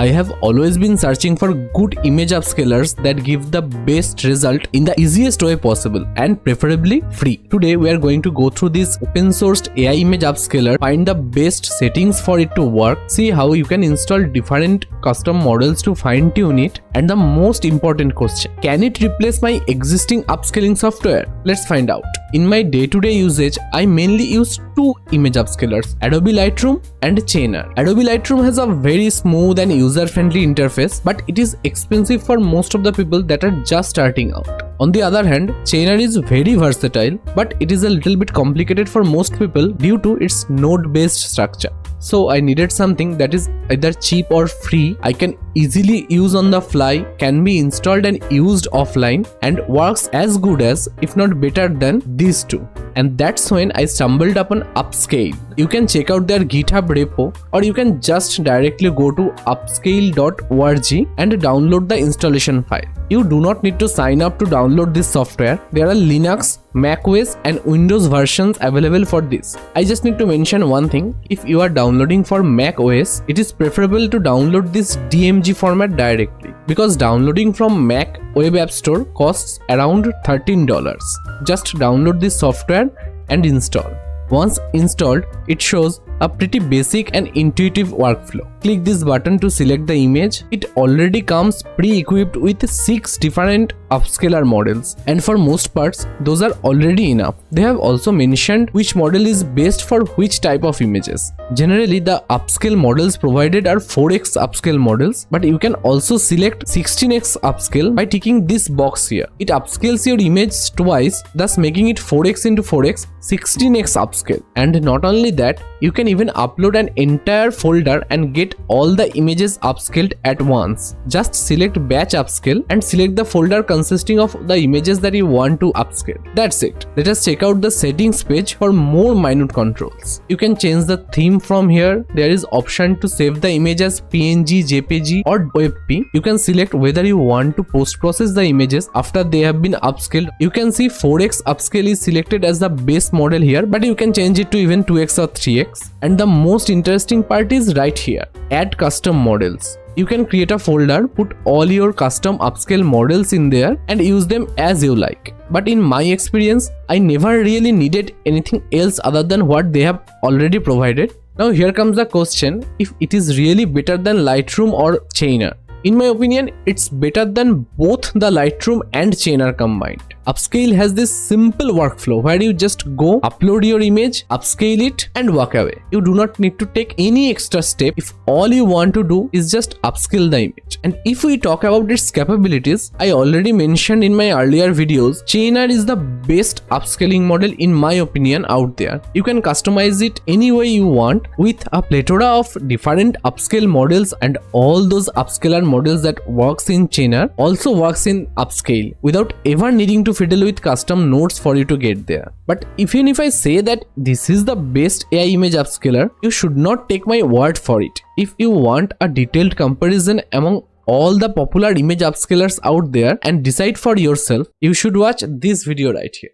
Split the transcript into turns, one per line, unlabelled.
I have always been searching for good image upscalers that give the best result in the easiest way possible and preferably free. Today we are going to go through this open sourced AI image upscaler, find the best settings for it to work, see how you can install different custom models to fine tune it, and the most important question, can it replace my existing upscaling software? Let's find out. In my day-to-day usage, I mainly use two image upscalers, Adobe Lightroom and ChaiNNer. Adobe Lightroom has a very smooth and user-friendly interface, but it is expensive for most of the people that are just starting out. On the other hand, ChaiNNer is very versatile, but it is a little bit complicated for most people due to its node-based structure. So I needed something that is either cheap or free, I can easily use on the fly, can be installed and used offline, and works as good as, if not better than, these two. And that's when I stumbled upon Upscale. You can check out their GitHub repo, or you can just directly go to upscale.org and download the installation file. You do not need to sign up to download this software. There are Linux, macOS and Windows versions available for this. I just need to mention one thing. If you are downloading for macOS, it is preferable to download this DMG format directly, because downloading from Mac Web App Store costs around $13. Just download this software and install. Once installed, it shows a pretty basic and intuitive workflow. Click this button to select the image. It already comes pre-equipped with 6 different upscaler models, and for most parts those are already enough. They have also mentioned which model is best for which type of images. Generally, the upscale models provided are 4x upscale models, but you can also select 16x upscale by ticking this box here. It upscales your image twice, thus making it 4x into 4x, 16x upscale. And not only that, you can even upload an entire folder and get all the images upscaled at once. Just select batch upscale and select the folder consisting of the images that you want to upscale. That's it. Let us check out the settings page for more minute controls. You can change the theme from here. There is option to save the image as PNG, JPG or WebP. You can select whether you want to post-process the images after they have been upscaled. You can see 4x upscale is selected as the base model here, but you can change it to even 2x or 3x. And the most interesting part is right here, add custom models. You can create a folder, put all your custom upscale models in there and use them as you like. But in my experience, I never really needed anything else other than what they have already provided. Now here comes the question, if it is really better than Lightroom or ChaiNNer. In my opinion, it's better than both the Lightroom and ChaiNNer combined. Upscale has this simple workflow where you just go, upload your image, upscale it and walk away. You do not need to take any extra step if all you want to do is just upscale the image. And if we talk about its capabilities, I already mentioned in my earlier videos, ChaiNNer is the best upscaling model in my opinion out there. You can customize it any way you want with a plethora of different upscale models, and all those upscaler models that works in ChaiNNer also works in upscale without ever needing to fiddle with custom nodes for you to get there. But even if I say that this is the best AI image upscaler, you should not take my word for it. If you want a detailed comparison among all the popular image upscalers out there and decide for yourself, you should watch this video right here.